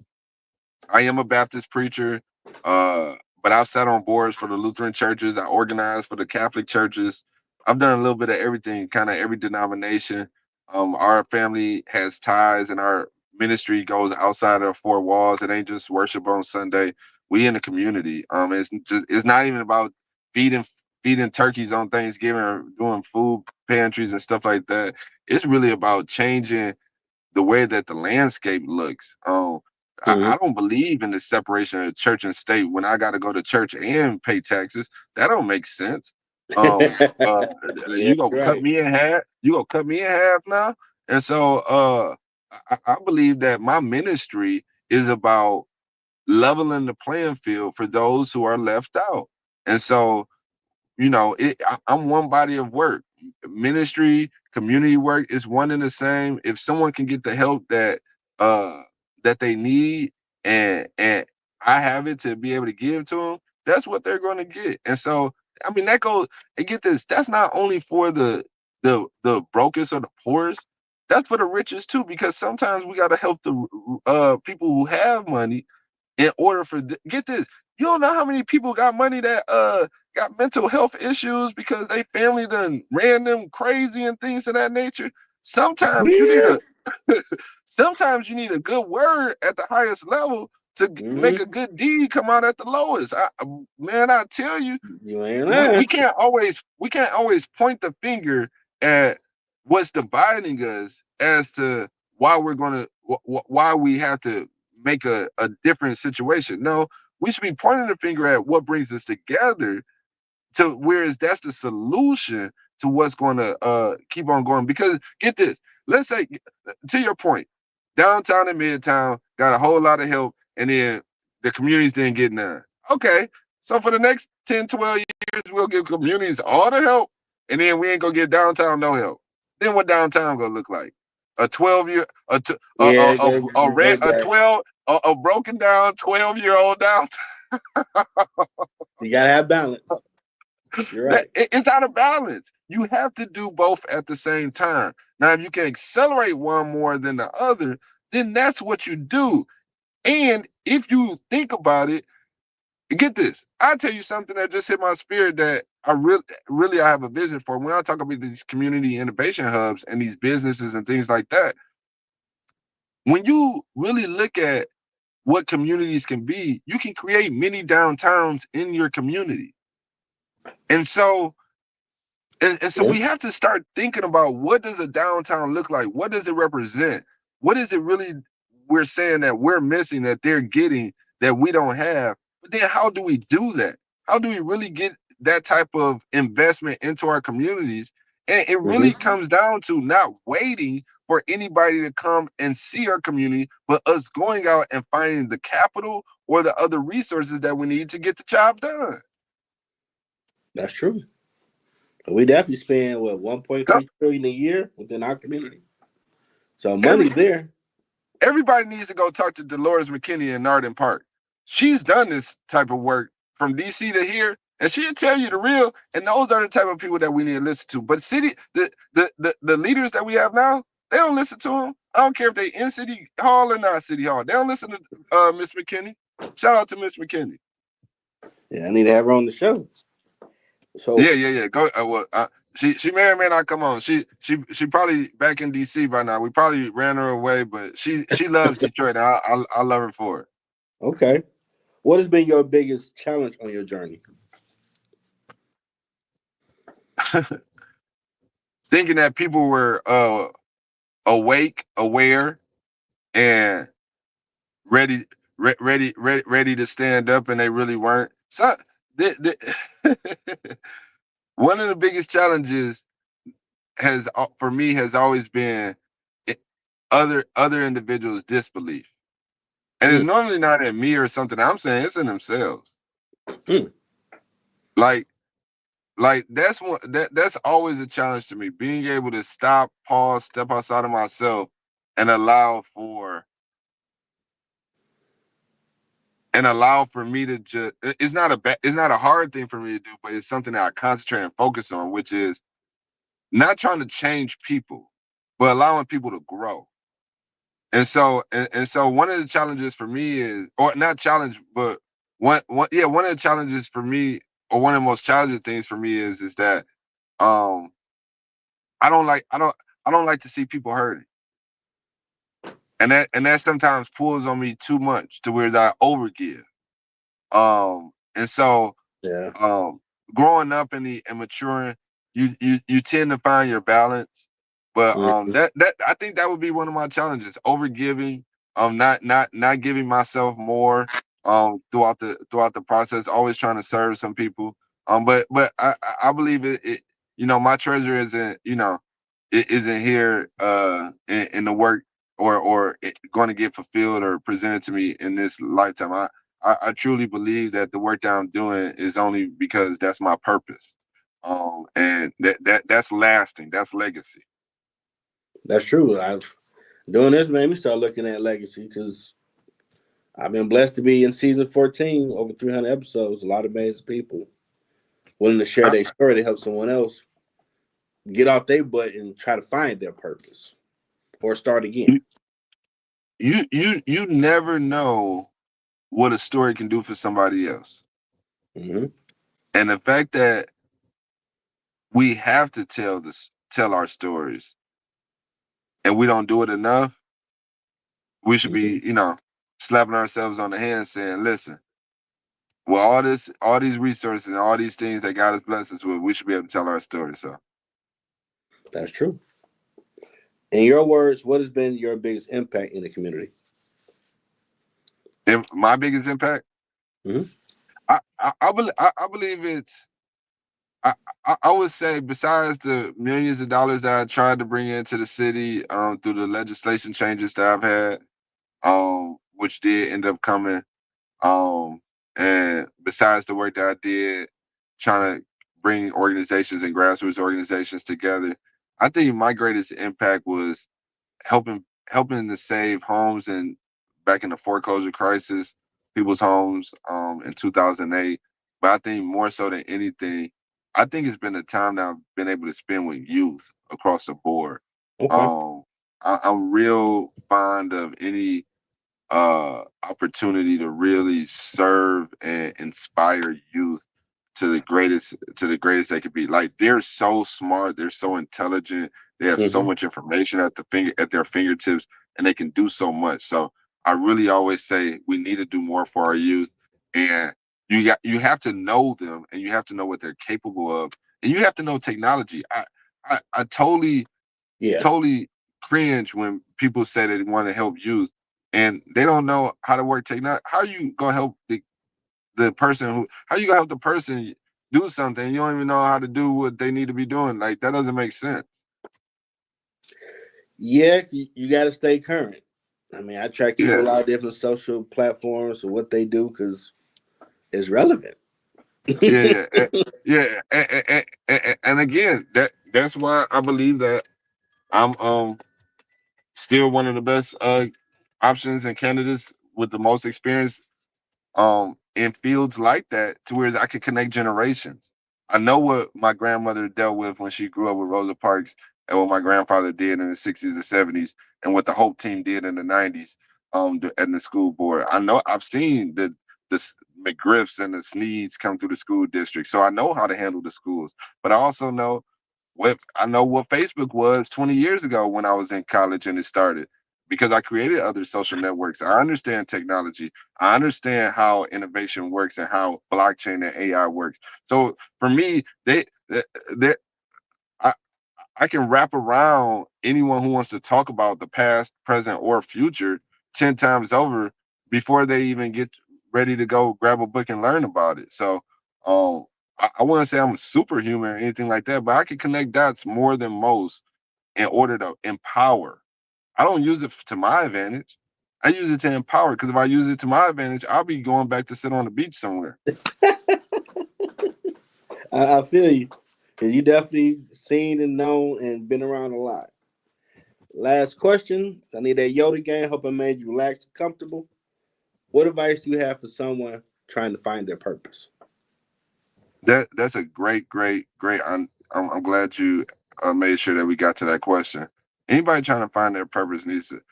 I am a Baptist preacher, but I've sat on boards for the Lutheran churches. I organized for the Catholic churches. I've done a little bit of everything, kind of every denomination. Our family has ties, and our ministry goes outside of four walls. It ain't just worship on Sunday. We in the community. It's not even about feeding feeding turkeys on Thanksgiving or doing food pantries and stuff like that. It's really about changing the way that the landscape looks. Mm-hmm. I don't believe in the separation of church and state when I got to go to church and pay taxes. That don't make sense. Uh, Yeah, you gonna cut right. me in half? You gonna cut me in half now? And so, I believe that my ministry is about leveling the playing field for those who are left out. And so, I'm one body of work. Ministry, community work is one and the same. If someone can get the help uh that they need, and I have it to be able to give to them, that's what they're going to get. And so, I mean, that goes and get this. That's not only for the brokest or the poorest. That's for the richest too, because sometimes we got to help the people who have money in order for get this. You don't know how many people got money that got mental health issues because they family done ran them crazy and things of that nature. Sometimes you need Yeah. a sometimes you need a good word at the highest level to make a Mm-hmm. good deed come out at the lowest. Man, I tell you, You ain't we, lying. we can't always we can't always point the finger at what's dividing us as to why we're gonna why we have to make a different situation. No, we should be pointing the finger at what brings us together, to whereas that's the solution to what's going to keep on going. Because get this, let's say, to your point, downtown and midtown got a whole lot of help, and then the communities didn't get none. Okay, so for the next 10, 12 years, we'll give communities all the help, and then we ain't gonna give downtown no help. Then what downtown gonna look like? A 12-year, Yeah, it goes, a it red, goes back. a broken down 12-year-old downtown. You gotta have balance. You're right. It's out of balance. You have to do both at the same time. Now, if you can accelerate one more than the other, then that's what you do. And if you think about it, get this. I'll tell you something that just hit my spirit that I really I have a vision for. When I talk about these community innovation hubs and these businesses and things like that, when you really look at what communities can be, you can create mini downtowns in your community. And so so Yeah. we have to start thinking about, what does a downtown look like? What does it represent? What is it really we're saying that we're missing, that they're getting, that we don't have? But then how do we do that? How do we really get that type of investment into our communities? And it really Mm-hmm. comes down to not waiting for anybody to come and see our community, but us going out and finding the capital or the other resources that we need to get the job done. That's true. We definitely spend what So 1.3 trillion a year within our community. So every money's there. everybody needs to go talk to Dolores McKinney in Narden Park. She's done this type of work from DC to here, and she'll tell you the real. And those are the type of people that we need to listen to. But the leaders that we have now, they don't listen to them. I don't care if they in City Hall or not City Hall. They don't listen to Miss McKinney. Shout out to Miss McKinney. Yeah, I need to have her on the show. So Yeah. Go. She may or may not come on. She probably back in DC by now. We probably ran her away, but she loves Detroit. I love her for okay, what has been your biggest challenge on your journey? it. Thinking that people were awake, aware, and ready, ready to stand up, and they really weren't. So one of the biggest challenges for me has always been other individuals' disbelief. And it's Mm, normally not in me or something I'm saying, it's in themselves. mm, Like that's always a challenge to me. Being able to stop, pause, step outside of myself and allow for me to just it's not a hard thing for me to do, but it's something that I concentrate and focus on, which is not trying to change people, but allowing people to grow. And so one of the challenges for me is, or not challenge, but one of the challenges for me, or one of the most challenging things for me is that um I don't like I don't like to see people hurting. And that sometimes pulls on me too much to where I overgive. And so yeah. um growing up and maturing, you tend to find your balance. But Mm, that I think that would be one of my challenges: overgiving, not giving myself more throughout the process, always trying to serve some people. But I believe it my treasure isn't, it isn't here in the work or going to get fulfilled or presented to me in this lifetime. I truly believe that the work that I'm doing is only because that's my purpose. And that's lasting. That's legacy. that's true. I've doing this made me start looking at legacy because I've been blessed to be in season 14, over 300 episodes. A lot of amazing people willing to share I, their story to help someone else get off their butt and try to find their purpose or start again. you, you never know what a story can do for somebody else. Hmm. And the fact that we have to tell our stories and we don't do it enough, we should be, slapping ourselves on the hand saying, listen, well, all these resources and all these things that God has blessed us with, we should be able to tell our story. So That's true. In your words, what has been your biggest impact in the community? my biggest impact, Hmm. I believe it's, I, I would say, besides the millions of dollars that I tried to bring into the city through the legislation changes that I've had, which did end up coming, um, and besides the work that I did trying to bring organizations and grassroots organizations together, I think my greatest impact was helping to save homes and back in the foreclosure crisis, people's homes in 2008. But I think more so than anything, I think it's been a time that I've been able to spend with youth across the board. Okay. Um, I'm real fond of any opportunity to really serve and inspire youth to the greatest they could be. Like, they're so smart, they're so intelligent, they have so Hmm. much information at their fingertips, and they can do so much. So I really always say we need to do more for our youth, and you have to know them, and you have to know what they're capable of, and you have to know technology. I Yeah. totally cringe when people say they want to help youth and they don't know how to work technology. How are you gonna help the person who? How you gonna help the person do something? You don't even know how to do what they need to be doing. Like, that doesn't make sense. Yeah, you got to stay current. I mean, I track people Yeah, a lot of different social platforms or what they do because it's relevant. yeah, yeah, yeah. And again, that's why I believe that I'm still one of the best options and candidates with the most experience in fields like that, to where I could connect generations. I know what my grandmother dealt with when she grew up with Rosa Parks, and what my grandfather did in the 60s and 70s, and what the Hope team did in the 90s and the school board. I know I've seen the McGriffs and the Sneeds come through the school district, so I know how to handle the schools. But I also know what Facebook was 20 years ago when I was in college and it started, because I created other social networks. I understand technology. I understand how innovation works and how blockchain and AI works. So for me, they I, I can wrap around anyone who wants to talk about the past, present, or future 10 times over before they even get ready to go grab a book and learn about it. So I wouldn't say I'm a superhuman or anything like that, but I can connect dots more than most in order to empower. I don't use it to my advantage. I use it to empower, because if I use it to my advantage, I'll be going back to sit on the beach somewhere. I feel you because you definitely seen and known and been around a lot. Last question. I need that Yoda game. Hope I made you relaxed and comfortable. What advice do you have for someone trying to find their purpose? That's a great. I'm glad you made sure that we got to that question. Anybody trying to find their purpose needs to.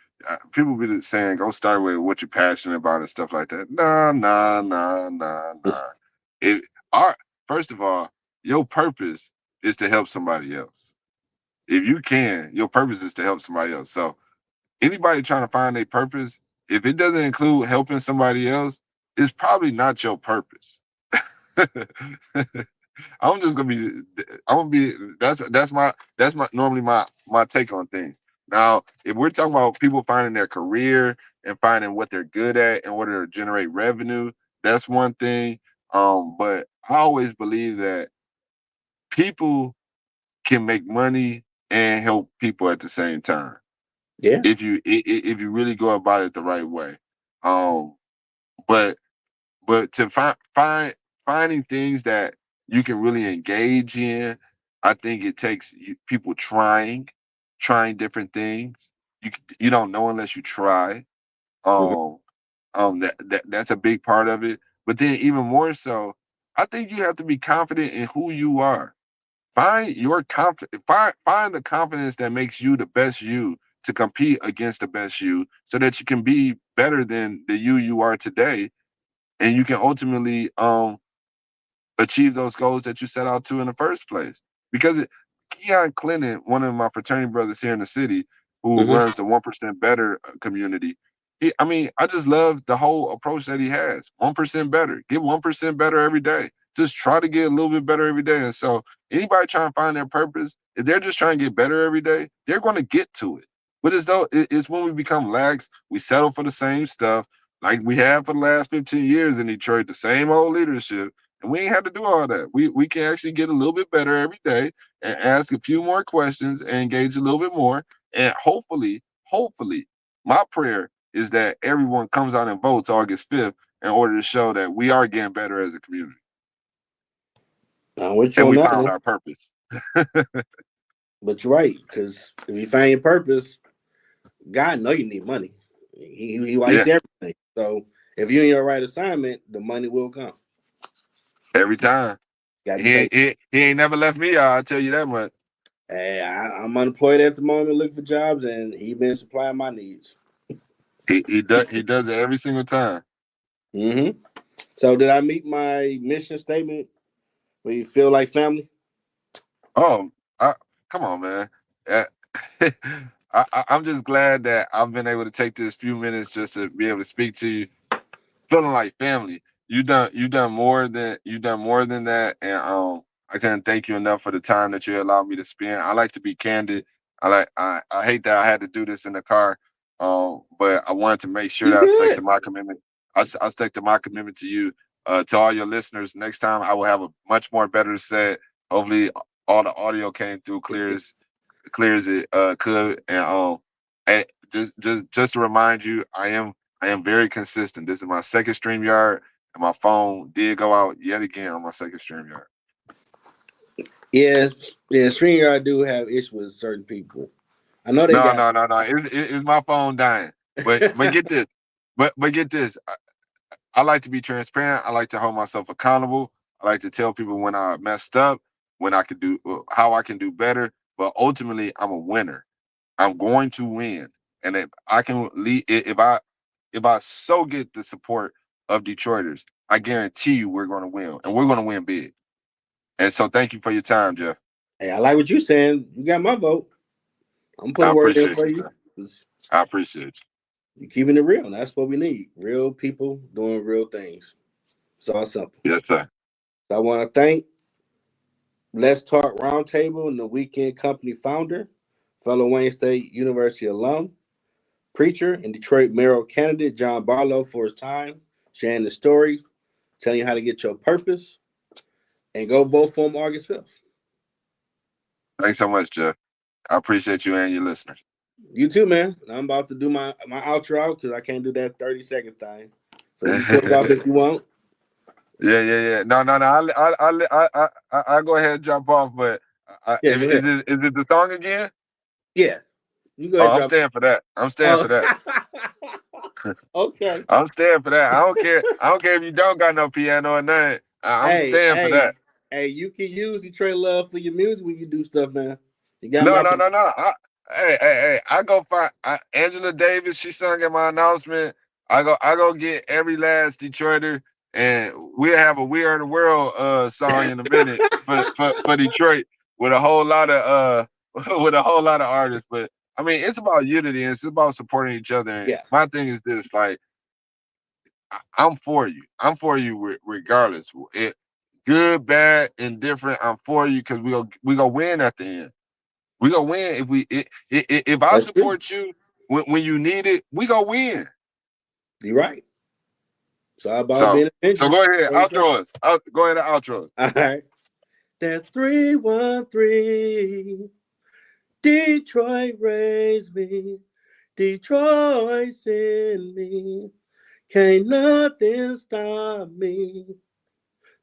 People be saying, "Go start with what you're passionate about" and stuff like that. Nah, nah, nah, nah, nah. It our First of all, your purpose is to help somebody else. If you can, your purpose is to help somebody else. So anybody trying to find a purpose, if it doesn't include helping somebody else, it's probably not your purpose. I'm just gonna be. I'm gonna be. That's my normally my take on things. Now, if we're talking about people finding their career and finding what they're good at in order to generate revenue, that's one thing. But I always believe that people can make money and help people at the same time Yeah. if you really go about it the right way. Um, but to finding things that you can really engage in, I think it takes people trying different things. You don't know unless you try. Mhm. Um, that's a big part of it. But then even more so, I think you have to be confident in who you are. Find the confidence that makes you the best you to compete against the best you, so that you can be better than the you are today, and you can ultimately achieve those goals that you set out to in the first place. Because Keon Clinton, one of my fraternity brothers here in the city, who Mhm. runs the 1% Better community, I mean, I just love the whole approach that he has. 1% better. Get 1% better every day. Just try to get a little bit better every day. And so, anybody trying to find their purpose, if they're just trying to get better every day, they're going to get to it. But as though it's when we become lax, we settle for the same stuff like we have for the last 15 years in Detroit, the same old leadership, and we ain't had to do all that. We can actually get a little bit better every day and ask a few more questions and engage a little bit more. And hopefully, my prayer is that everyone comes out and votes August 5th in order to show that we are getting better as a community I'm with you and on we that found one. our purpose. But you're right, because if you find your purpose, God know you need money. He likes Yeah, everything. So if you're in your right assignment, the money will come. every time. Got to be patient. He ain't never left me out, I'll tell you that much. Hey, I'm unemployed at the moment, looking for jobs, and he been supplying my needs. He does it every single time. Hmm. So did I meet my mission statement? Where you feel like family? Oh, come on, man. Uh, I'm just glad that I've been able to take this few minutes just to be able to speak to you, feeling like family. You done more than that, and I can't thank you enough for the time that you allowed me to spend. I like to be candid. I hate that I had to do this in the car, but I wanted to make sure You that I stuck good? to my commitment. I stuck to my commitment to you, to all your listeners. Next time I will have a much more better set. Hopefully, all the audio came through clear clear as it could. And just to remind you, I am very consistent. This is my second StreamYard, and my phone did go out yet again on my second StreamYard. Yeah, yeah. StreamYard do have issues with certain people. I know they No, got. no, no, no. It's my phone dying. But get this. But get this. I like to be transparent. I like to hold myself accountable. I like to tell people when I messed up, when I could do, how I can do better. But ultimately, I'm a winner. I'm going to win, and if I can lead, if I so get the support of Detroiters, I guarantee you we're going to win, and we're going to win big. And so, thank you for your time, Jeff. Hey, I like what you saying. You got my vote. I'm I putting word in appreciate for you, you. man. I appreciate You keeping it real. And that's what we need. Real people doing real things. It's all simple. you. Yes, sir. So I want to thank Let's Talk Roundtable and the Weekend Company founder, fellow Wayne State University alum, preacher, and Detroit mayoral candidate John Barlow for his time, sharing the story, telling you how to get your purpose, and go vote for him August 5th. Thanks so much, Jeff. I appreciate you and your listeners. You too, man. I'm about to do my outro out because I can't do that 30-second thing. So you can close off if you want. Yeah. No, no, no. I'll go ahead and jump off. But Yeah, go ahead. is it the song again? Yeah, you go ahead Oh, and I'm drop. staying for that. I'm staying Oh, for that. okay. I'm staying for that. I don't care. I don't care if you don't got no piano or nothing. I'm Hey, staying for hey, that. hey, you can use Detroit love for your music when you do stuff now. You got No, my no, no, no. Hey. I go find Angela Davis. She sung at my announcement. I go get every last Detroiter, and we'll have a "We Are the World" song in a minute for Detroit with a whole lot of with a whole lot of artists. But I mean, it's about unity and it's about supporting each other. And Yes. my thing is this: like, I'm for you. I'm for you regardless. Good, bad, indifferent. I'm for you because we go win at the end. We gonna win if I That's true. support you when you need it. We gonna win. You're right. It's all about So being so go Avengers. ahead, outro us. Go ahead and outro us. All right. That 313 Detroit raised me. Detroit's in me. Can't nothing stop me.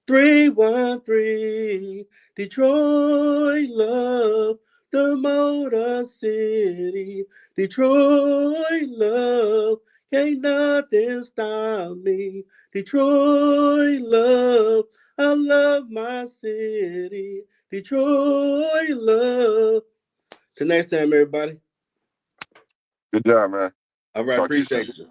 313 Detroit love the Motor City. Detroit love, can't nothing stop me. Detroit love, I love my city. Detroit love. Till next time, everybody. Good job, man. All right, Talk to you soon. appreciate you.